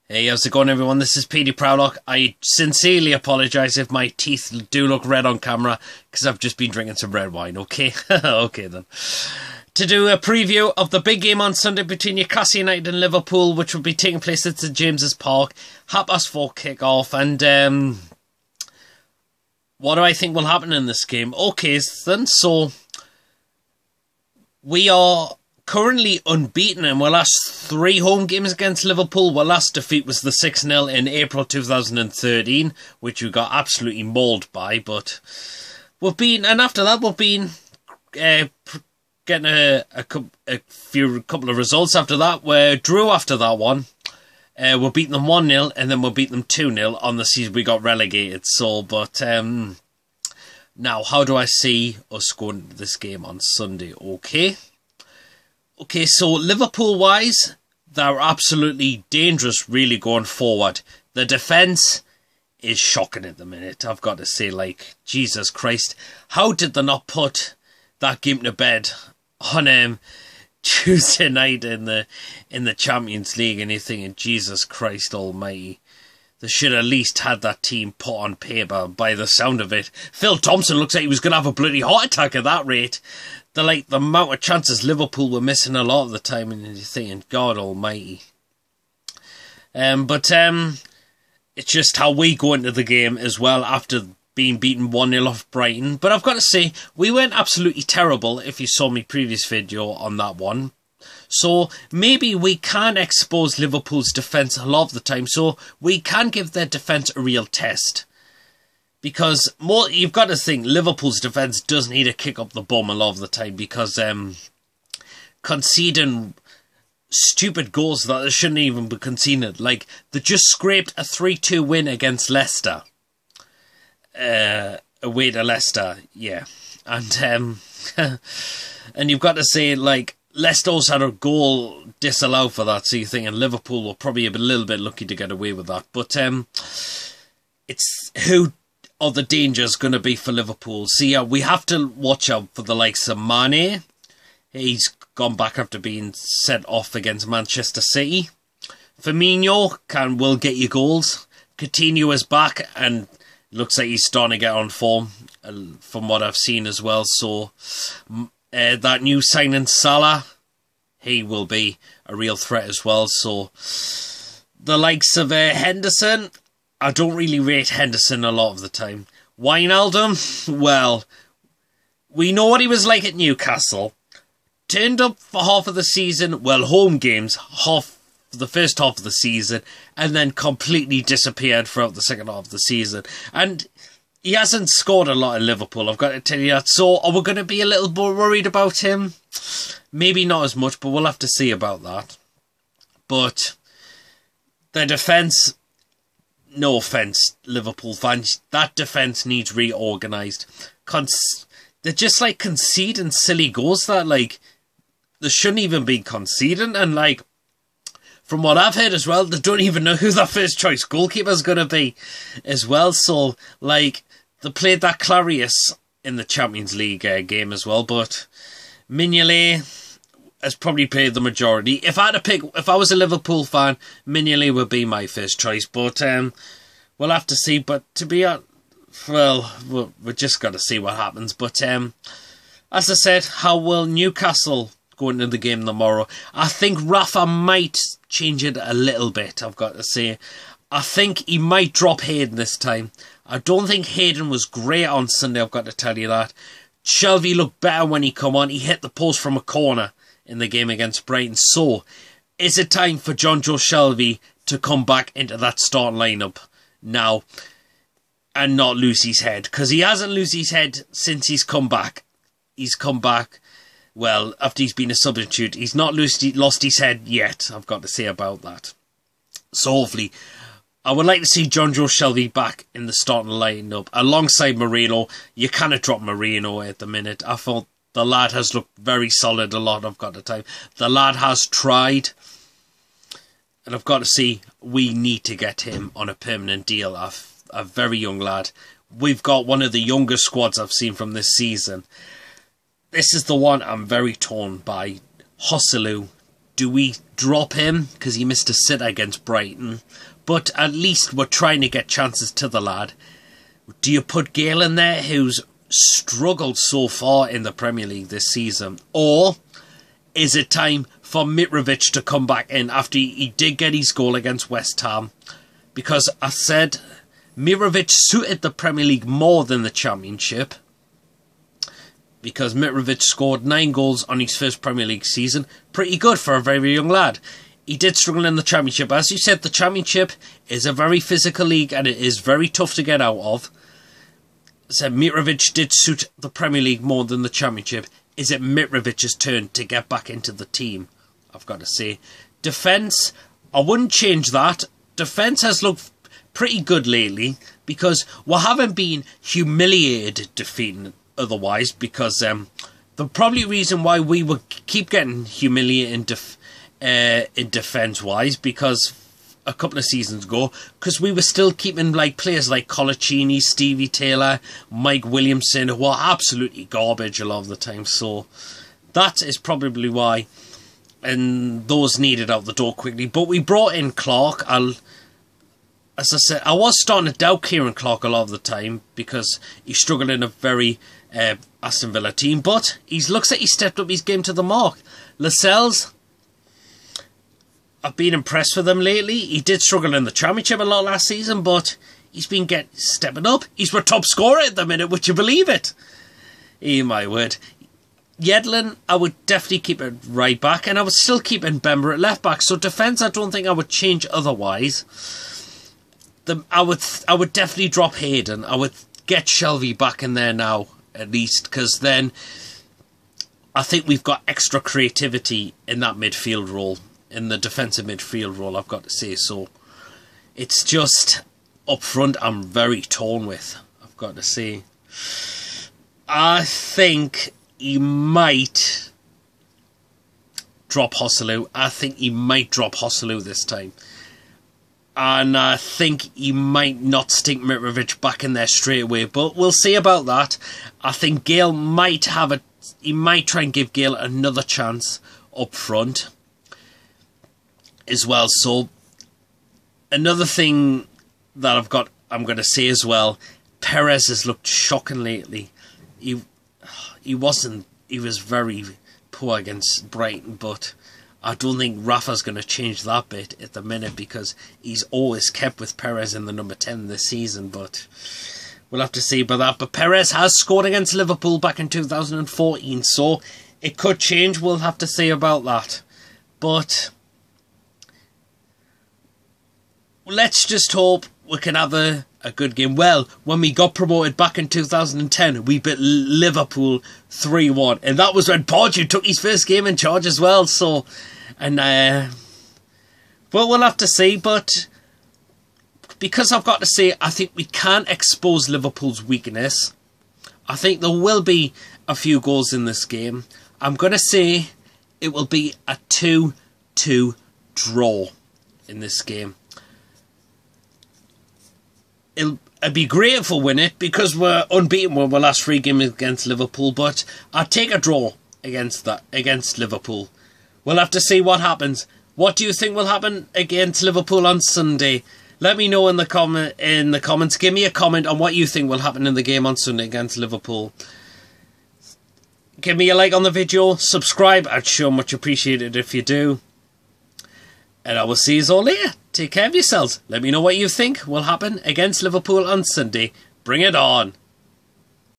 Hey, how's it going, everyone? This is Petey Prowlock. I sincerely apologise if my teeth do look red on camera, because I've just been drinking some red wine, okay? Okay, then. To do a preview of the big game on Sunday between Newcastle United and Liverpool, which will be taking place at St James's Park, 4:30 kick-off, and what do I think will happen in this game? Okay, then, so we are currently unbeaten in our last 3 home games against Liverpool. Our last defeat was the 6-0 in April 2013, which we got absolutely mauled by, but we've been, and after that we've been getting a couple of results after that. We drew after that one. We beat them 1-0, and then we beat them 2-0 on the season we got relegated. So, but now, how do I see us going into this game on Sunday? Okay, so Liverpool-wise, they're absolutely dangerous, really, going forward. The defence is shocking at the minute, I've got to say. Like, Jesus Christ, how did they not put that game to bed on Tuesday night in the Champions League? And you're thinking, Jesus Christ almighty, they should at least had that team put on paper. By the sound of it, Phil Thompson looks like he was going to have a bloody heart attack at that rate. The amount of chances Liverpool were missing a lot of the time, and you're thinking, God almighty. But it's just how we go into the game as well after being beaten 1-0 off Brighton. But I've got to say, we weren't absolutely terrible if you saw my previous video on that one. So maybe we can expose Liverpool's defence a lot of the time, so we can give their defence a real test. Because you've got to think, Liverpool's defence does need to kick up the bum a lot of the time, because conceding stupid goals that they shouldn't even be conceded. Like, they just scraped a 3-2 win against Leicester. Away to Leicester, yeah. And and you've got to say, like, Leicester also had a goal disallowed for that, so you're thinking Liverpool will probably be a little bit lucky to get away with that. But it's who are the dangers going to be for Liverpool. So yeah, we have to watch out for the likes of Mane. He's gone back after being sent off against Manchester City. Firmino will get you goals. Coutinho is back and looks like he's starting to get on form, from what I've seen as well. So that new signing Salah, he will be a real threat as well. So the likes of Henderson, I don't really rate Henderson a lot of the time. Wijnaldum, well, we know what he was like at Newcastle. Turned up for half of the season, well, home games, the first half of the season, and then completely disappeared throughout the second half of the season. And he hasn't scored a lot in Liverpool, I've got to tell you that. So are we going to be a little more worried about him? Maybe not as much, but we'll have to see about that. But their defence, no offence, Liverpool fans, that defence needs reorganised. They're just like conceding silly goals that, like, they shouldn't even be conceding. And, like, from what I've heard as well, they don't even know who their first choice goalkeeper is going to be as well. So, like, they played that Clarius in the Champions League game as well, but Mignolet has probably played the majority. If I had to pick, if I was a Liverpool fan, Mignolet would be my first choice. But we'll have to see. But to be well, we're just got to see what happens. But as I said, how will Newcastle go into the game tomorrow? I think Rafa might change it a little bit, I've got to say. I think he might drop Hayden this time. I don't think Hayden was great on Sunday, I've got to tell you that. Shelvey looked better when he come on. He hit the post from a corner in the game against Brighton. So, is it time for John Joe Shelvey to come back into that starting lineup now and not lose his head? Because he hasn't lost his head since he's come back. He's come back, well, after he's been a substitute. He's not lost his head yet, I've got to say about that. So hopefully, I would like to see John Joe Shelvey back in the starting lineup alongside Moreno. You cannot drop Moreno at the minute. I thought the lad has looked very solid a lot, I've got to tell you. The lad has tried. And I've got to see, we need to get him on a permanent deal. A very young lad. We've got one of the youngest squads I've seen from this season. This is the one I'm very torn by. Joselu Do we drop him because he missed a sitter against Brighton? But at least we're trying to get chances to the lad. Do you put Gale in there, who's struggled so far in the Premier League this season? Or is it time for Mitrovic to come back in after he did get his goal against West Ham? Because I said Mitrovic suited the Premier League more than the Championship. Because Mitrovic scored 9 goals on his first Premier League season. Pretty good for a very young lad. He did struggle in the Championship. As you said, the Championship is a very physical league and it is very tough to get out of. So Mitrovic did suit the Premier League more than the Championship. Is it Mitrovic's turn to get back into the team? I've got to say. Defence, I wouldn't change that. Defence has looked pretty good lately because we haven't been humiliated defeating otherwise, because the probably reason why we would keep getting humiliated in defence-wise, because a couple of seasons ago, because we were still keeping like players like Colaccini, Stevie Taylor, Mike Williamson, who are absolutely garbage a lot of the time. So that is probably why, and those needed out the door quickly. But we brought in Clark. As I said, I was starting to doubt Kieran Clark a lot of the time because he struggled in a very Aston Villa team, but he looks like he stepped up his game to the mark. Lascelles, I've been impressed with him lately. He did struggle in the Championship a lot last season, but he's been stepping up. He's our top scorer at the minute, would you believe it? My word. Yedlin, I would definitely keep it right back, and I would still keep Mbemba at left back. So defence, I don't think I would change otherwise. I would definitely drop Hayden. I would get Shelvey back in there now, at least, because then I think we've got extra creativity in that midfield role, in the defensive midfield role, I've got to say. So it's just up front I'm very torn with, I've got to say. I think he might drop Hosselu. I think he might drop Hosselu this time. And I think he might not stick Mitrovic back in there straight away. But we'll see about that. I think Gale might have he might try and give Gale another chance up front as well. So another thing that I'm going to say as well, Perez has looked shocking lately. He was very poor against Brighton, but I don't think Rafa's going to change that bit at the minute, because he's always kept with Perez in the number 10 this season, but we'll have to see about that. But Perez has scored against Liverpool back in 2014, so it could change. We'll have to see about that. But let's just hope we can have a good game. Well, when we got promoted back in 2010, we beat Liverpool 3-1. And that was when Pardew took his first game in charge as well. So, and, well, we'll have to see. But because I've got to say, I think we can expose Liverpool's weakness. I think there will be a few goals in this game. I'm going to say it will be a 2-2 draw in this game. It'd be great if we win it, because we're unbeaten with our last 3 games against Liverpool, but I'd take a draw against Liverpool. We'll have to see what happens. What do you think will happen against Liverpool on Sunday? Let me know in the comments. Give me a comment on what you think will happen in the game on Sunday against Liverpool. Give me a like on the video, subscribe, I'd sure much appreciate it if you do. And I will see you all later. Take care of yourselves. Let me know what you think will happen against Liverpool on Sunday. Bring it on.